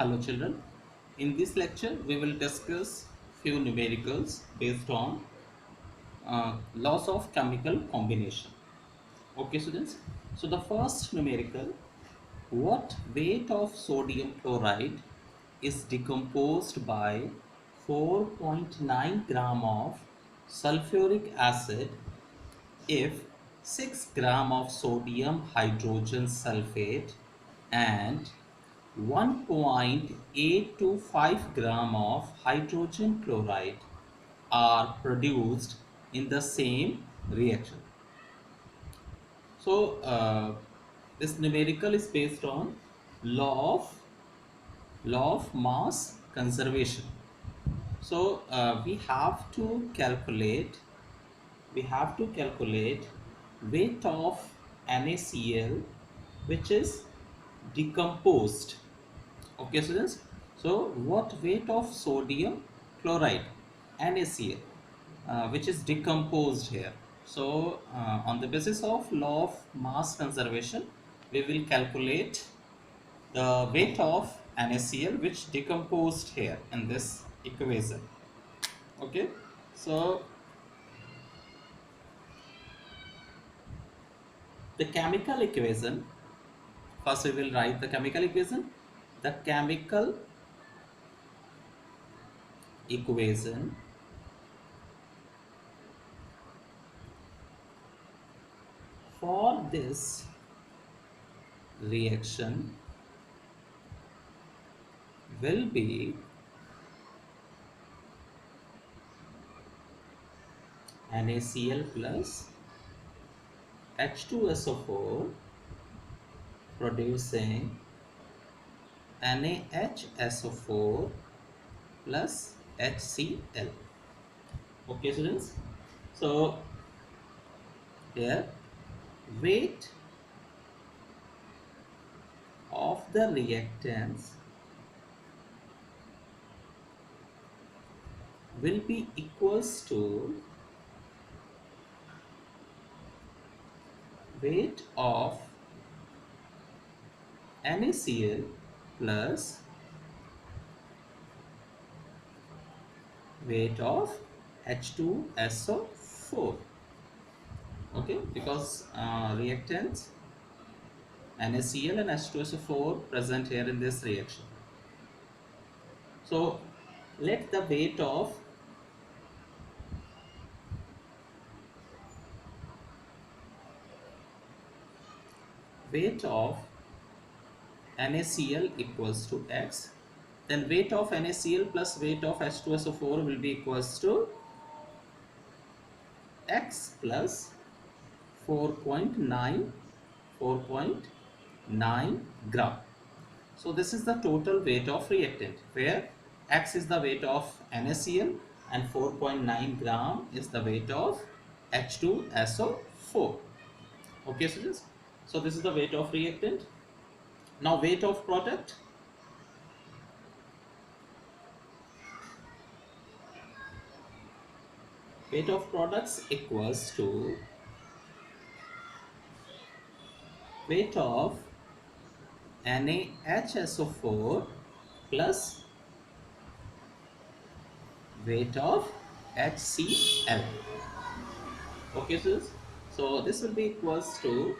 Hello children. In this lecture we will discuss few numericals based on laws of chemical combination. Okay students. So the first numerical, what weight of sodium chloride is decomposed by 4.9 gram of sulfuric acid if 6 gram of sodium hydrogen sulfate and 1.825 gram of hydrogen chloride are produced in the same reaction. So this numerical is based on law of law of mass conservation. So we have to calculate weight of NaCl which is decomposed. Okay students, so what weight of sodium chloride NaCl which is decomposed here. So on the basis of law of mass conservation we will calculate the weight of NaCl which decomposed here in this equation. Okay, so the chemical equation, first we will write the chemical equation. The chemical equation for this reaction will be NaCl plus H2SO4 producing NaHSO4 plus HCl. Okay students, so here weight of the reactants will be equals to weight of NaCl plus weight of H2SO4. Okay, because reactants NaCl and H2SO4 present here in this reaction. So let the weight of NaCl equals to X, then weight of NaCl plus weight of H2SO4 will be equals to X plus 4.9 gram. So this is the total weight of reactant, where X is the weight of NaCl and 4.9 gram is the weight of H2SO4. Okay students, so this is the weight of reactant. Now weight of product, weight of products equals to weight of NaHSO4 plus weight of HCl. Okay so this will be equals to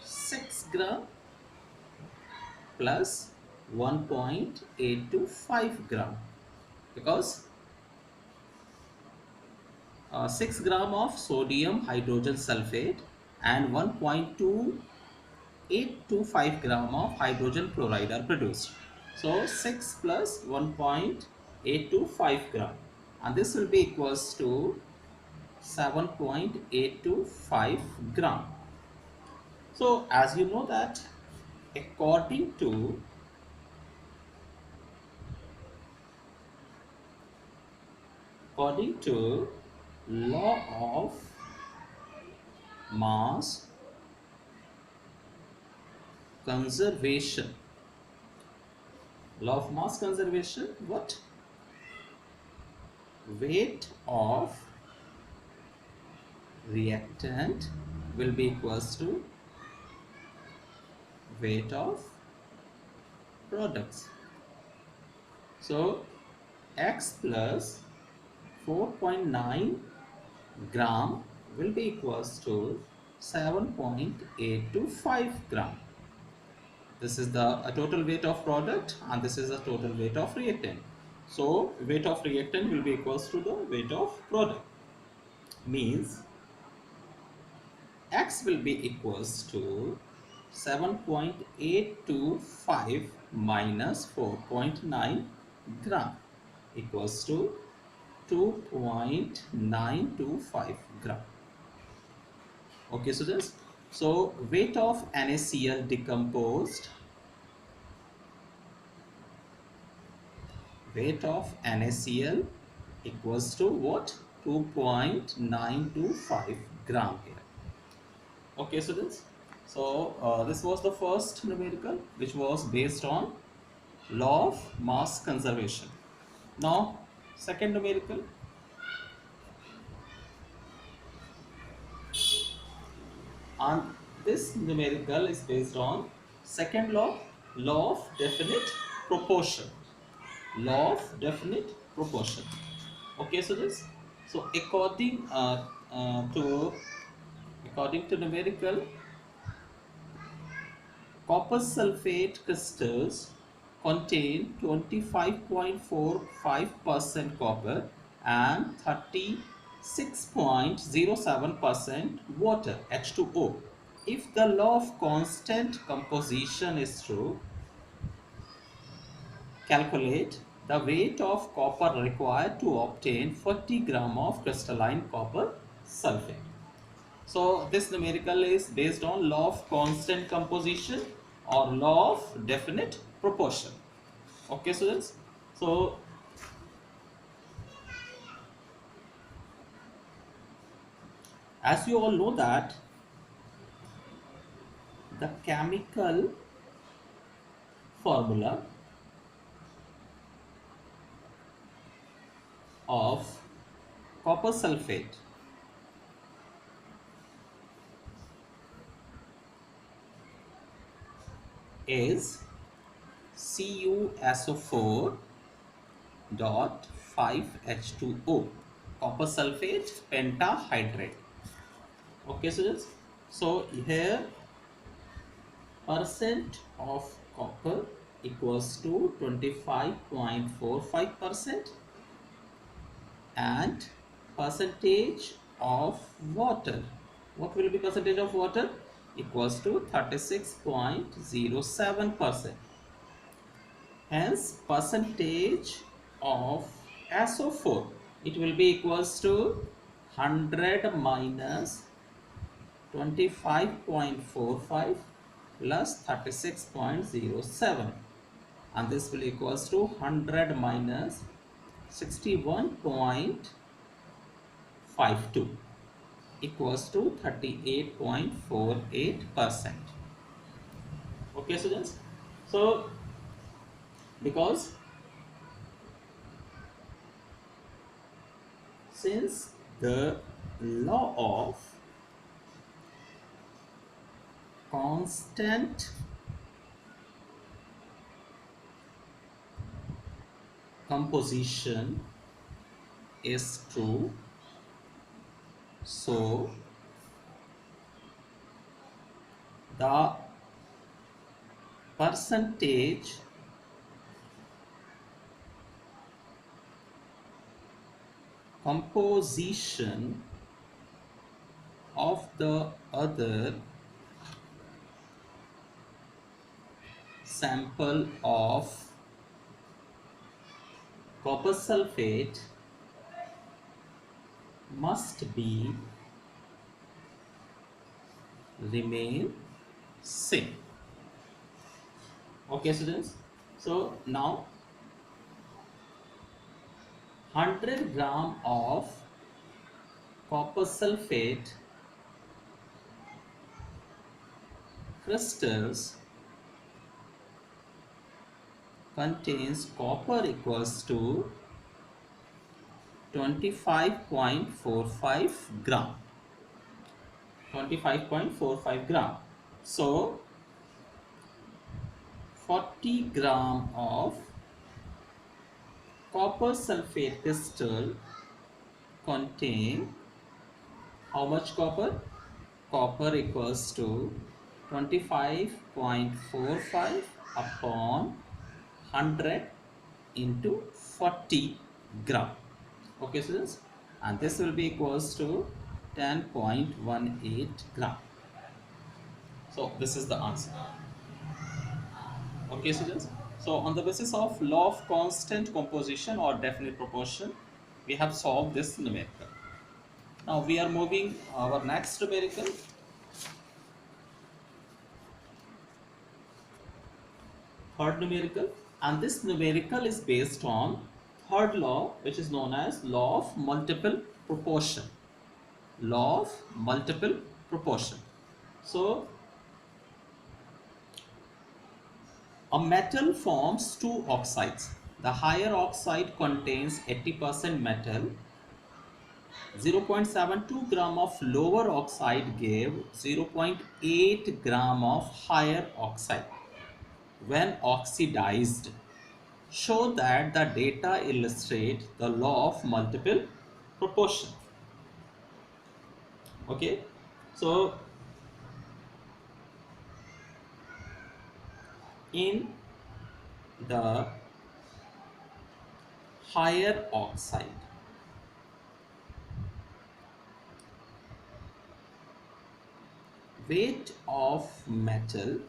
6 gram plus 1.825 gram, because 6 gram of sodium hydrogen sulfate and 1.2825 gram of hydrogen chloride are produced. So 6 plus 1.825 gram, and this will be equals to 7.825 gram. So as you know that according to law of mass conservation, what weight of reactant will be equals to weight of products. So x plus 4.9 gram will be equals to 7.825 gram. This is the total weight of product, and this is the total weight of reactant. So weight of reactant will be equals to the weight of product. Means x will be equals to 7.825 minus 4.9 gram equals to 2.925 gram. Okay students, so weight of NaCl decomposed, weight of NaCl equals to what? 2.925 gram here. Okay students, so this was the first numerical which was based on law of mass conservation. Now second numerical, and this numerical is based on second law, law of definite proportion, law of definite proportion. Okay students, so according to numerical, copper sulfate crystals contain 25.45% copper and 36.07% water, H2O. If the law of constant composition is true, calculate the weight of copper required to obtain 40 gram of crystalline copper sulfate. So this numerical is based on law of constant composition or law of definite proportion. Okay students, so as you all know that the chemical formula of copper sulfate is CuSO4 dot 5H2O, copper sulfate pentahydrate. Okay students, so here percent of copper equals to 25.45% and percentage of water, what will be percentage of water, equals to 36.07%. Hence percentage of SO4, it will be equals to 100 minus 25.45 plus 36.07, and this will equals to 100 minus 61.52 equals to 38.48%. Okay students, so because since the law of constant composition is true, so the percentage composition of the other sample of copper sulfate must be remain same. Okay students, so now 100 gram of copper sulfate crystals contains copper equals to 25.45 gram, 25.45 gram. So 40 gram of copper sulfate crystal contain how much copper? Copper equals to 25.45 upon 100 into 40 gram. Okay, students, and this will be equals to 10.18 gram. So this is the answer. Okay, students. So on the basis of law of constant composition or definite proportion, we have solved this numerical. Now we are moving our next numerical. Third numerical, and this numerical is based on third law, which is known as law of multiple proportion. Law of multiple proportion. So a metal forms two oxides. The higher oxide contains 80% metal. 0.72 gram of lower oxide gave 0.8 gram of higher oxide when oxidized. Show that the data illustrate the law of multiple proportion. Okay, so in the higher oxide, weight of metal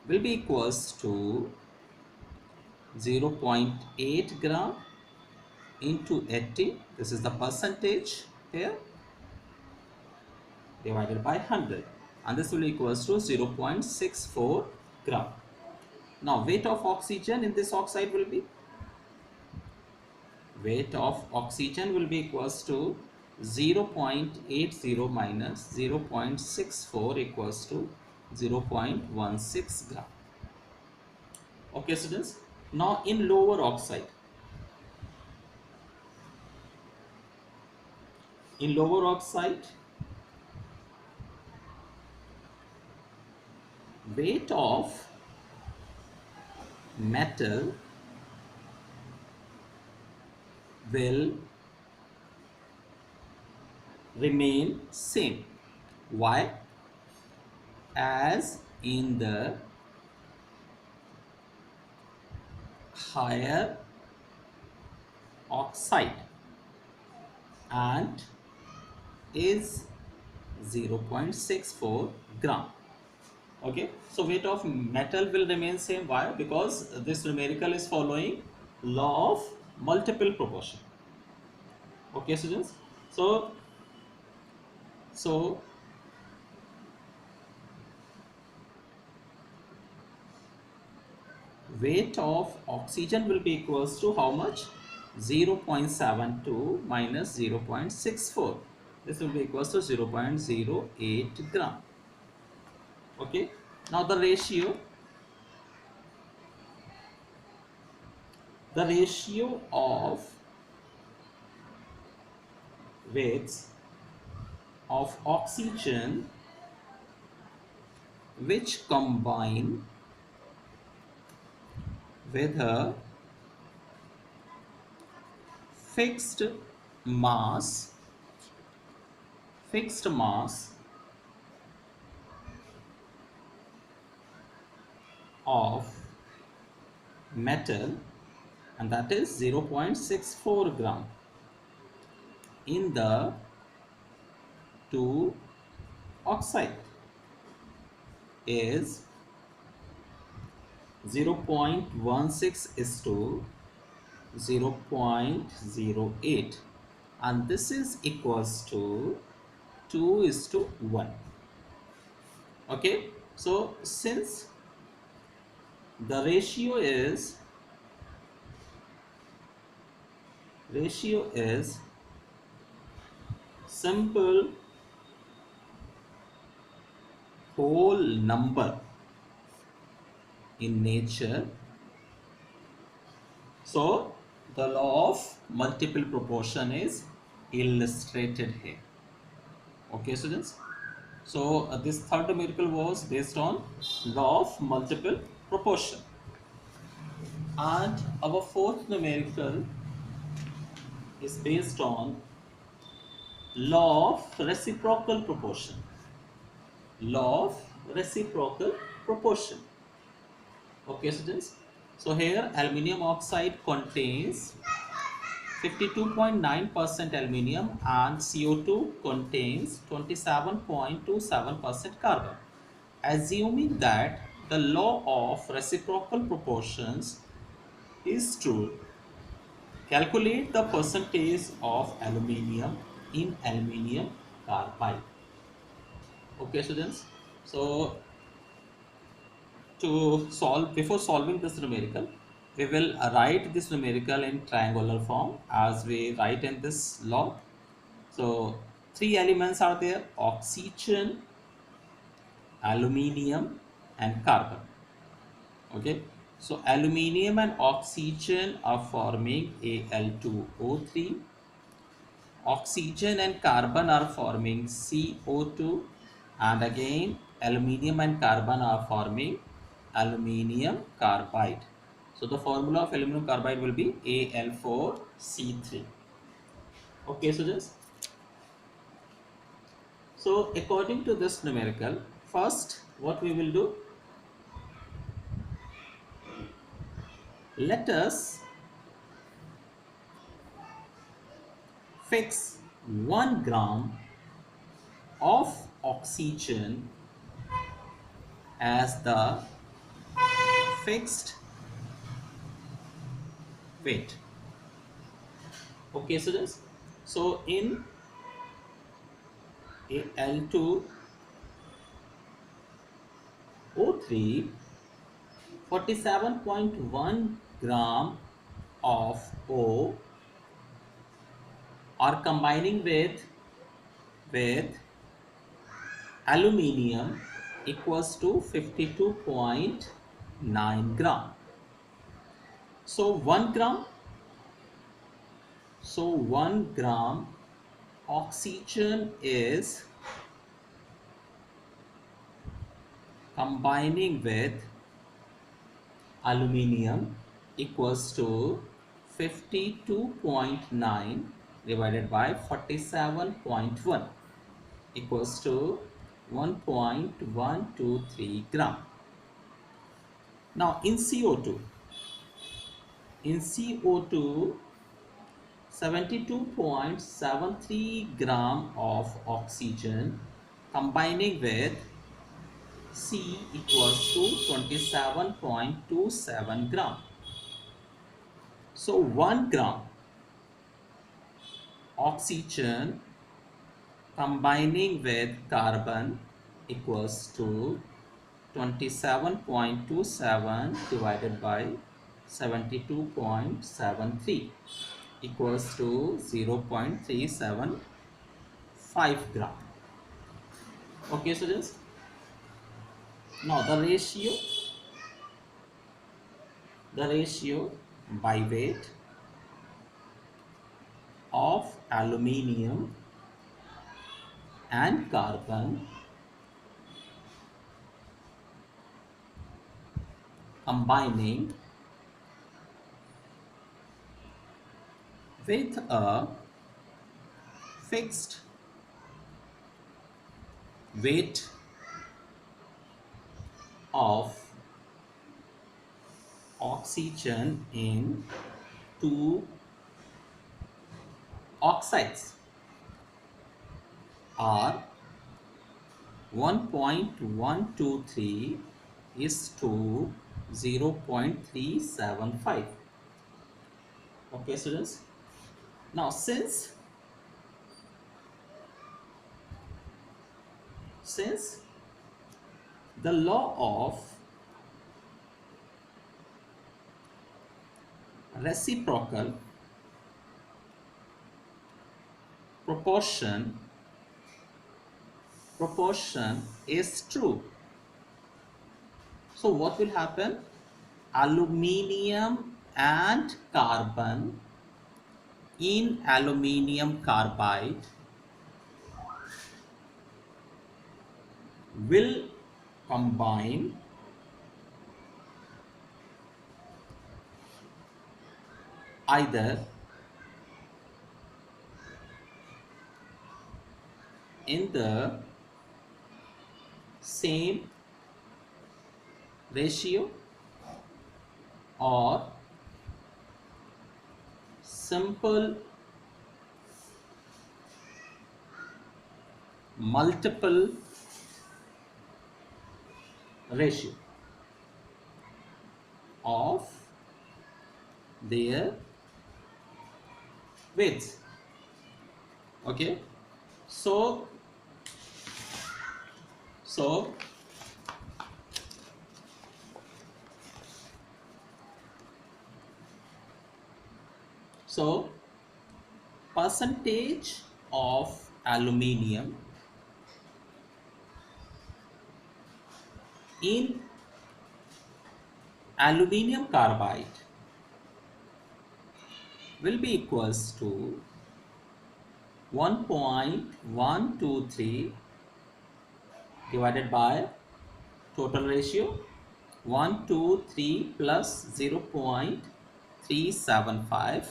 will be equals to 0.8 gram into 80, this is the percentage here, divided by 100, and this will equals to 0.64 gram. Now weight of oxygen in this oxide will be, weight of oxygen will be equals to 0.80 minus 0.64 equals to 0.16 gram. Okay, students. Now in lower oxide, weight of metal will remain same. Why? As in the higher oxide, and is 0.64 gram. Okay, so weight of metal will remain same. Why? Because this numerical is following law of multiple proportion. Okay, students. So weight of oxygen will be equals to how much? 0.72 minus 0.64. This will be equals to 0.08 gram. Okay, now the ratio of weights of oxygen which combine with a fixed mass of metal, and that is 0.64 gram in the two oxide is 0.16 is to 0.08, and this is equals to 2 is to 1. Okay, so since the ratio is simple whole number in nature, so the law of multiple proportion is illustrated here. Okay, students. So this third numerical was based on law of multiple proportion. And our fourth numerical is based on law of reciprocal proportion. Law of reciprocal proportion. Okay, students. So here aluminium oxide contains 52.9% aluminium and CO2 contains 27.27% carbon. Assuming that the law of reciprocal proportions is true, calculate the percentage of aluminium in aluminium carbide. Okay, students. So to solve, before solving this numerical, we will write this numerical in triangular form as we write in this law. So three elements are there: oxygen, aluminium, and carbon. Okay, so aluminium and oxygen are forming Al2O3. Oxygen and carbon are forming CO2, and again aluminium and carbon are forming aluminium carbide. So the formula of aluminum carbide will be Al4C3. Okay, so just so according to this numerical, first what we will do, let us fix 1 gram of oxygen as the fixed weight. Okay, students. So in Al2O3, 47.1 gram of O are combining with aluminium equals to 52.9 gram. So 1 gram, so 1 gram oxygen is combining with aluminium equals to 52.9 divided by 47.1 equals to 1.123 gram. Now in CO2, in CO2, 72.73 gram of oxygen combining with C equals to 27.27 gram. So 1 gram oxygen combining with carbon equals to 27.27 divided by 72.73 equals to 0.375 gram. Okay, so just now the ratio by weight of aluminium and carbon combining with a fixed weight of oxygen in two oxides are 1.123 is to 0.375. Okay, students. Now since the law of reciprocal proportion is true, so what will happen? Aluminium and carbon in aluminium carbide will combine either in the same ratio or simple multiple ratio of their weights. Okay, so so so percentage of aluminium in aluminium carbide will be equals to 1.123 divided by total ratio 123 plus 0.375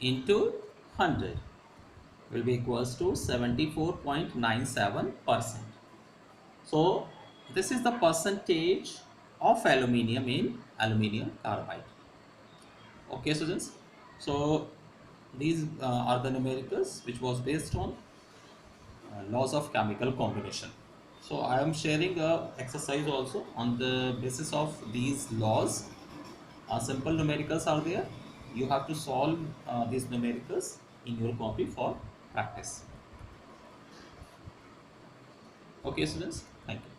into 100 will be equals to 74.97%. So this is the percentage of aluminium in aluminium carbide. Okay, students. So these are the numericals which was based on laws of chemical combination. So I am sharing a exercise also on the basis of these laws. Simple numericals are there. You have to solve these numericals in your copy for practice. Okay, students. Thank you.